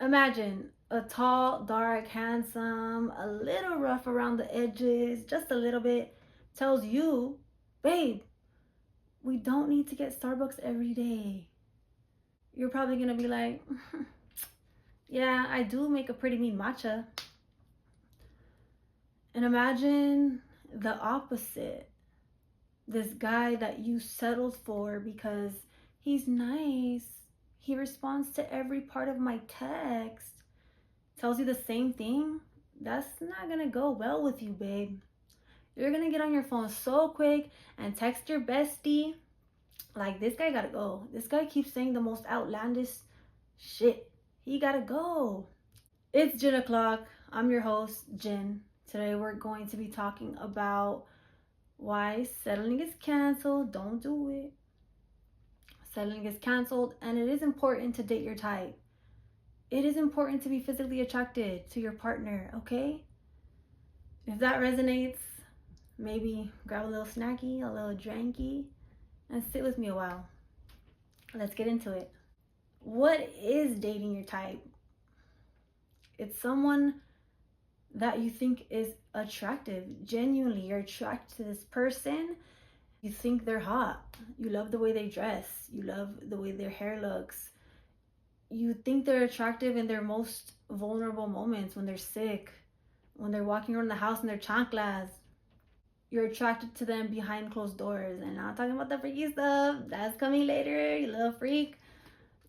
Imagine a tall, dark, handsome, a little rough around the edges, just a little bit, tells you, babe, we don't need to get Starbucks every day. You're probably gonna be like, yeah, I do make a pretty mean matcha. And imagine the opposite. This guy that you settled for because he's nice. He responds to every part of my text, tells you the same thing. That's not gonna go well with you, babe. You're gonna get on your phone so quick and text your bestie, like, this guy gotta go. This guy keeps saying the most outlandish shit. He gotta go. It's Gin O'Clock. I'm your host, Gin. Today we're going to be talking about why settling is canceled. Don't do it. Settling is canceled, and it is important to date your type. It is important to be physically attracted to your partner, okay? If that resonates, maybe grab a little snacky, a little dranky, and sit with me a while. Let's get into it. What is dating your type? It's someone that you think is attractive. Genuinely, you're attracted to this person. You think they're hot. You love the way they dress. You love the way their hair looks. You think they're attractive in their most vulnerable moments, when they're sick, when they're walking around the house in their chanclas. You're attracted to them behind closed doors. And I'm not talking about the freaky stuff. That's coming later, you little freak.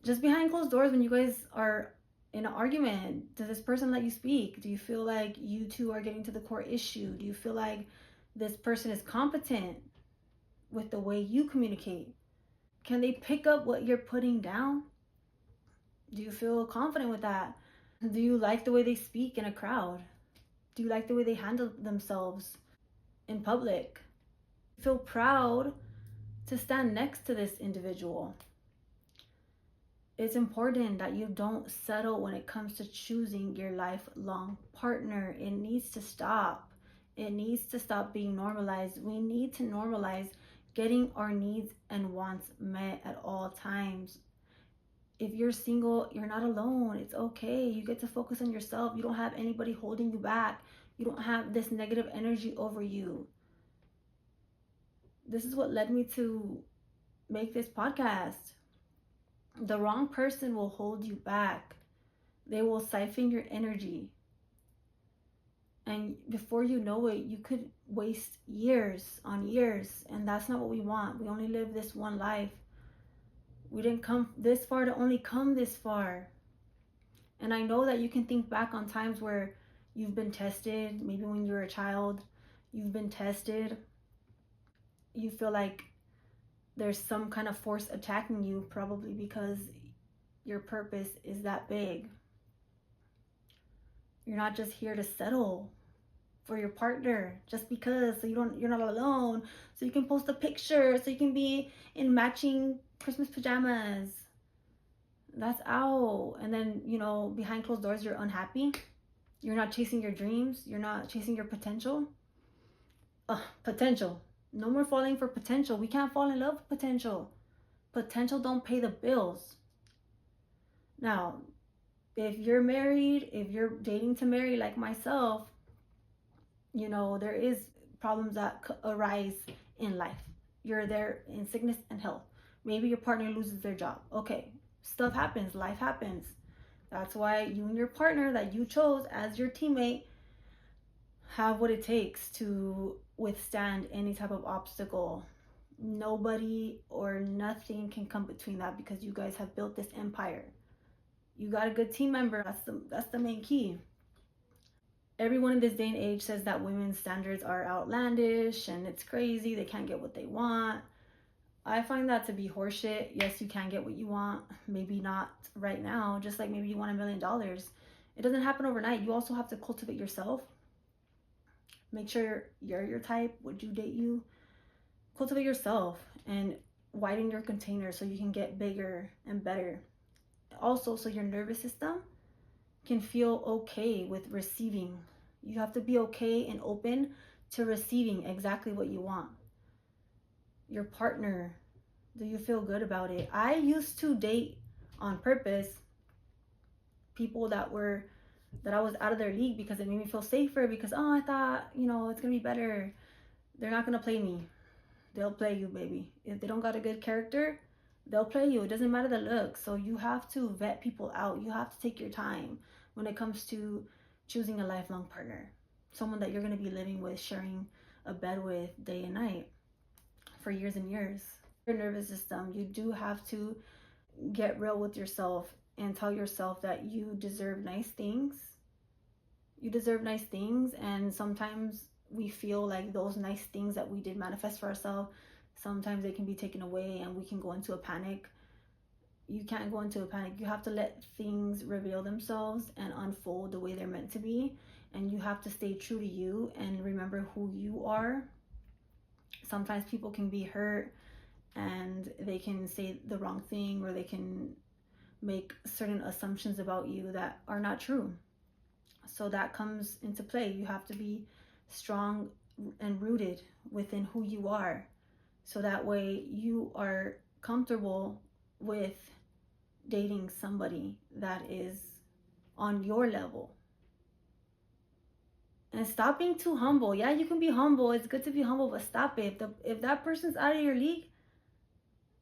Just behind closed doors, when you guys are in an argument, does this person let you speak? Do you feel like you two are getting to the core issue? Do you feel like this person is competent with the way you communicate? Can they pick up what you're putting down? Do you feel confident with that? Do you like the way they speak in a crowd? Do you like the way they handle themselves in public? Feel proud to stand next to this individual. It's important that you don't settle when it comes to choosing your lifelong partner. It needs to stop. It needs to stop being normalized. We need to normalize getting our needs and wants met at all times. If you're single, you're not alone. It's okay. You get to focus on yourself. You don't have anybody holding you back. You don't have this negative energy over you. This is what led me to make this podcast. The wrong person will hold you back. They will siphon your energy. And before you know it, you could waste years on years. And that's not what we want. We only live this one life. We didn't come this far to only come this far. And I know that you can think back on times where you've been tested. Maybe when you were a child, you've been tested. You feel like there's some kind of force attacking you, probably because your purpose is that big. You're not just here to settle for your partner just because, so you're not alone, so you can post a picture, so you can be in matching Christmas pajamas. That's out. And then, behind closed doors, you're unhappy. You're not chasing your dreams. You're not chasing your potential. Potential. No more falling for potential. We can't fall in love with potential. Potential don't pay the bills. Now, if you're married, if you're dating to marry like myself, there is problems that arise in life. You're there in sickness and health. Maybe your partner loses their job. Okay, stuff happens, life happens. That's why you and your partner that you chose as your teammate have what it takes to withstand any type of obstacle. Nobody or nothing can come between that, because you guys have built this empire. You got a good team member. That's the main key. Everyone in this day and age says that women's standards are outlandish and it's crazy. They can't get what they want. I find that to be horseshit. Yes, you can get what you want. Maybe not right now. Just like maybe you want $1 million. It doesn't happen overnight. You also have to cultivate yourself. Make sure you're your type. Would you date you? Cultivate yourself and widen your container so you can get bigger and better. Also, so your nervous system can feel okay with receiving. You have to be okay and open to receiving exactly what you want. Your partner, do you feel good about it? I used to date on purpose people that I was out of their league because it made me feel safer because, oh, I thought, it's going to be better. They're not going to play me. They'll play you, baby. If they don't got a good character, they'll play you. It doesn't matter the look. So you have to vet people out. You have to take your time when it comes to choosing a lifelong partner. Someone that you're going to be living with, sharing a bed with day and night for years and years. Your nervous system, you do have to get real with yourself and tell yourself that you deserve nice things. You deserve nice things, and sometimes we feel like those nice things that we did manifest for ourselves, sometimes they can be taken away and we can go into a panic. You can't go into a panic. You have to let things reveal themselves and unfold the way they're meant to be, and you have to stay true to you and remember who you are. Sometimes people can be hurt and they can say the wrong thing, or they can make certain assumptions about you that are not true. So that comes into play. You have to be strong and rooted within who you are, so that way you are comfortable with dating somebody that is on your level. And stop being too humble. Yeah, you can be humble. It's good to be humble, but stop it. If that person's out of your league,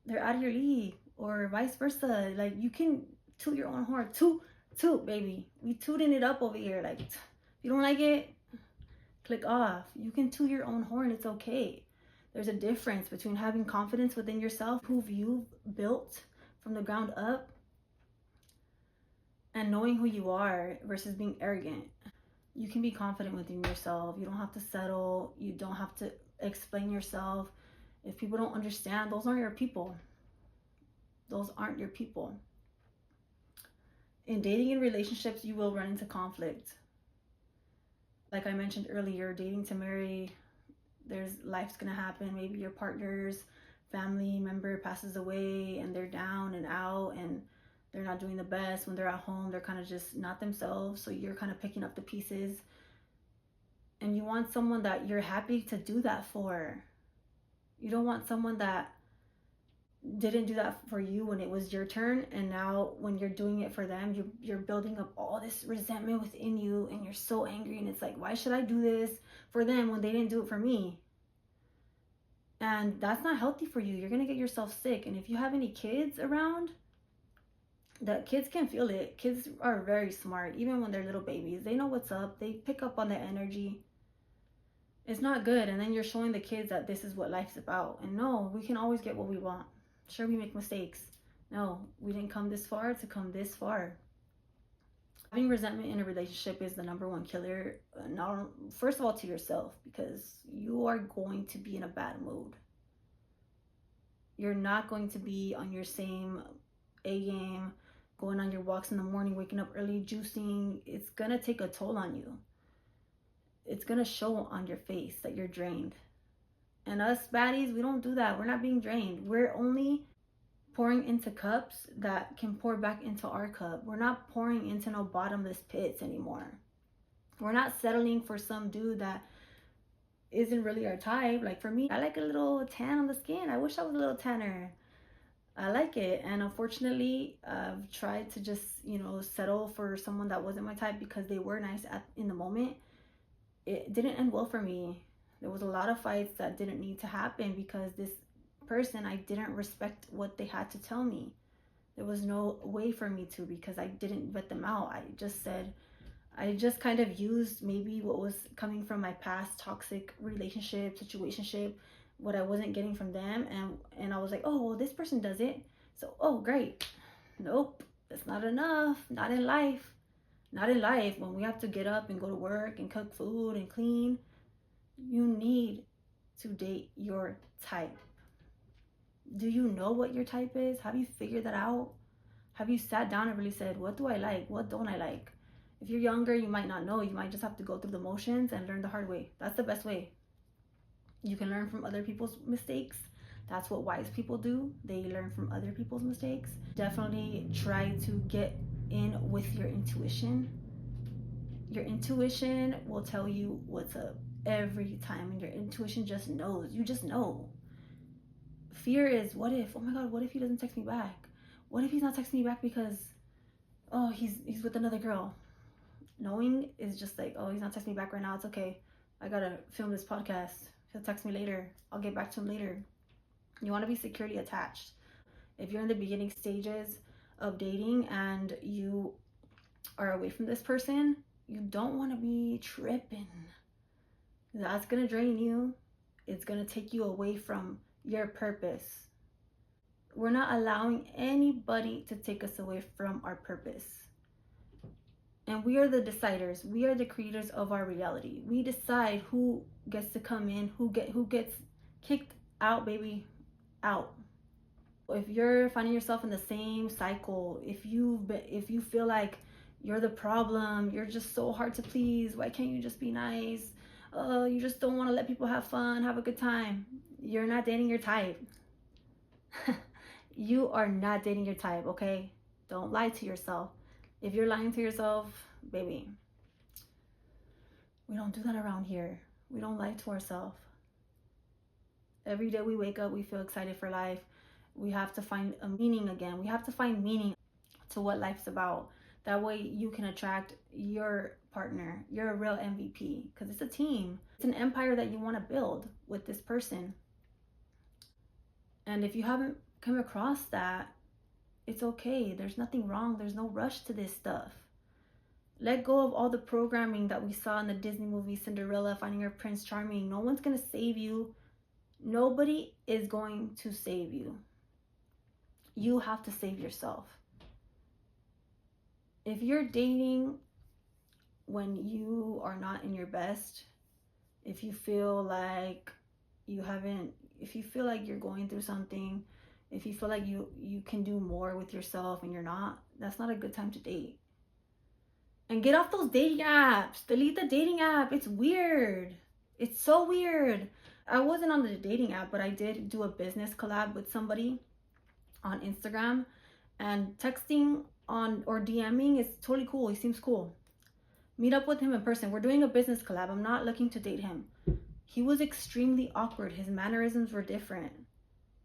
they're out of your league, or vice versa. Like, you can toot your own horn. Toot, baby. We tooting it up over here. Like, if you don't like it, click off. You can toot your own horn. It's okay. There's a difference between having confidence within yourself, who you've built from the ground up, and knowing who you are versus being arrogant. You can be confident within yourself. You don't have to settle. You don't have to explain yourself. If people don't understand, those aren't your people. Those aren't your people. In dating and relationships, you will run into conflict. Like I mentioned earlier, dating to marry, life's gonna happen. Maybe your partner's family member passes away and they're down and out and they're not doing the best. When they're at home, they're kind of just not themselves. So you're kind of picking up the pieces. And you want someone that you're happy to do that for. You don't want someone that didn't do that for you when it was your turn, and now when you're doing it for them, you're building up all this resentment within you, and you're so angry, and it's like, why should I do this for them when they didn't do it for me? And that's not healthy for you. You're gonna get yourself sick. And if you have any kids around, that kids can feel it. Kids are very smart. Even when they're little babies, they know what's up. They pick up on the energy. It's not good. And then you're showing the kids that this is what life's about. And no, we can always get what we want. Sure, we make mistakes. No, we didn't come this far to come this far. Having resentment in a relationship is the number one killer. Now, first of all, to yourself, because you are going to be in a bad mood. You're not going to be on your same A game, going on your walks in the morning, waking up early, juicing. It's going to take a toll on you. It's going to show on your face that you're drained. And us baddies, we don't do that. We're not being drained. We're only pouring into cups that can pour back into our cup. We're not pouring into no bottomless pits anymore. We're not settling for some dude that isn't really our type. Like for me, I like a little tan on the skin. I wish I was a little tanner. I like it. And unfortunately, I've tried to just, settle for someone that wasn't my type because they were nice in the moment. It didn't end well for me. There was a lot of fights that didn't need to happen because this person, I didn't respect what they had to tell me. There was no way for me to, because I didn't vet them out. I just kind of used maybe what was coming from my past toxic relationship, situationship, what I wasn't getting from them. And I was like, oh, well, this person does it. So, oh, great. Nope, that's not enough. Not in life. Not in life. When we have to get up and go to work and cook food and clean, you need to date your type. Do you know what your type is? Have you figured that out? Have you sat down and really said, what do I like? What don't I like? If you're younger, you might not know. You might just have to go through the motions and learn the hard way. That's the best way. You can learn from other people's mistakes. That's what wise people do. They learn from other people's mistakes. Definitely try to get in with your intuition. Your intuition will tell you what's up every time, and your intuition just knows. You just know. Fear is, what if? Oh my God, what if he doesn't text me back? What if he's not texting me back because, oh, he's with another girl. Knowing is just like, oh, he's not texting me back right now. It's okay. I gotta film this podcast. He'll text me later. I'll get back to him later. You want to be securely attached. If you're in the beginning stages of dating and you are away from this person, you don't want to be tripping. That's gonna drain you. It's gonna take you away from your purpose. We're not allowing anybody to take us away from our purpose. And we are the deciders. We are the creators of our reality. We decide who gets to come in, who gets kicked out, baby, out. If you're finding yourself in the same cycle, if you feel like you're the problem, you're just so hard to please, why can't you just be nice? You just don't want to let people have fun, have a good time. You're not dating your type. You are not dating your type, okay? Don't lie to yourself. If you're lying to yourself, baby, we don't do that around here. We don't lie to ourselves. Every day we wake up, we feel excited for life. We have to find a meaning again. We have to find meaning to what life's about. That way you can attract your partner. You're a real MVP because it's a team. It's an empire that you want to build with this person. And if you haven't come across that, it's okay. There's nothing wrong. There's no rush to this stuff. Let go of all the programming that we saw in the Disney movie Cinderella, Finding Her Prince Charming. No one's going to save you. Nobody is going to save you. You have to save yourself. If you're dating when you are not in your best, if you feel like if you feel like you're going through something, if you feel like you can do more with yourself and you're not, that's not a good time to date. And get off those dating apps. Delete the dating app. It's weird. It's so weird. I wasn't on the dating app, but I did do a business collab with somebody on Instagram, and texting on or DMing is totally cool. He seems cool. Meet up with him in person. We're doing a business collab. I'm not looking to date him. He was extremely awkward. His mannerisms were different.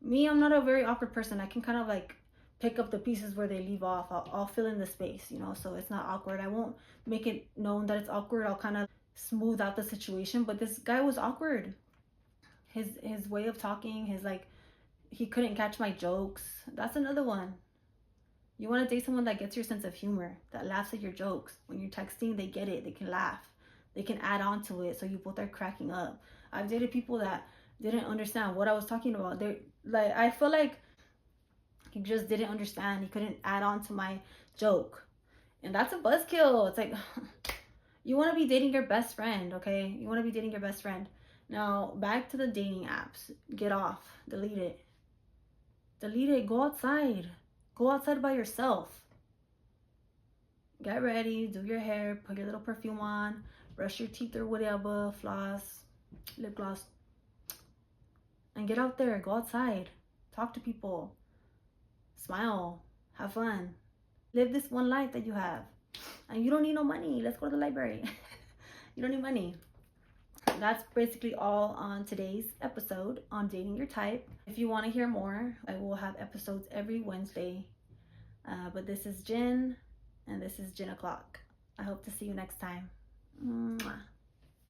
Me, I'm not a very awkward person. I can kind of like pick up the pieces where they leave off. I'll fill in the space, you know, so it's not awkward. I won't make it known that it's awkward. I'll kind of smooth out the situation. But this guy was awkward. His way of talking, he couldn't catch my jokes. That's another one. You want to date someone that gets your sense of humor, that laughs at your jokes. When you're texting, they get it. They can laugh. They can add on to it, so you both are cracking up. I've dated people that didn't understand what I was talking about. I feel like he just didn't understand. He couldn't add on to my joke. And that's a buzzkill. It's like, you want to be dating your best friend, okay? You want to be dating your best friend. Now, back to the dating apps. Get off. Delete it. Delete it. Go outside. Go outside by yourself. Get ready. Do your hair. Put your little perfume on. Brush your teeth or whatever. Floss. Lip gloss. And get out there. Go outside. Talk to people. Smile. Have fun. Live this one life that you have. And you don't need no money. Let's go to the library. You don't need money. That's basically all on today's episode on dating your type. If you want to hear more, I will have episodes every Wednesday. But this is Jen, and this is Jen O'Clock. I hope to see you next time. Mwah.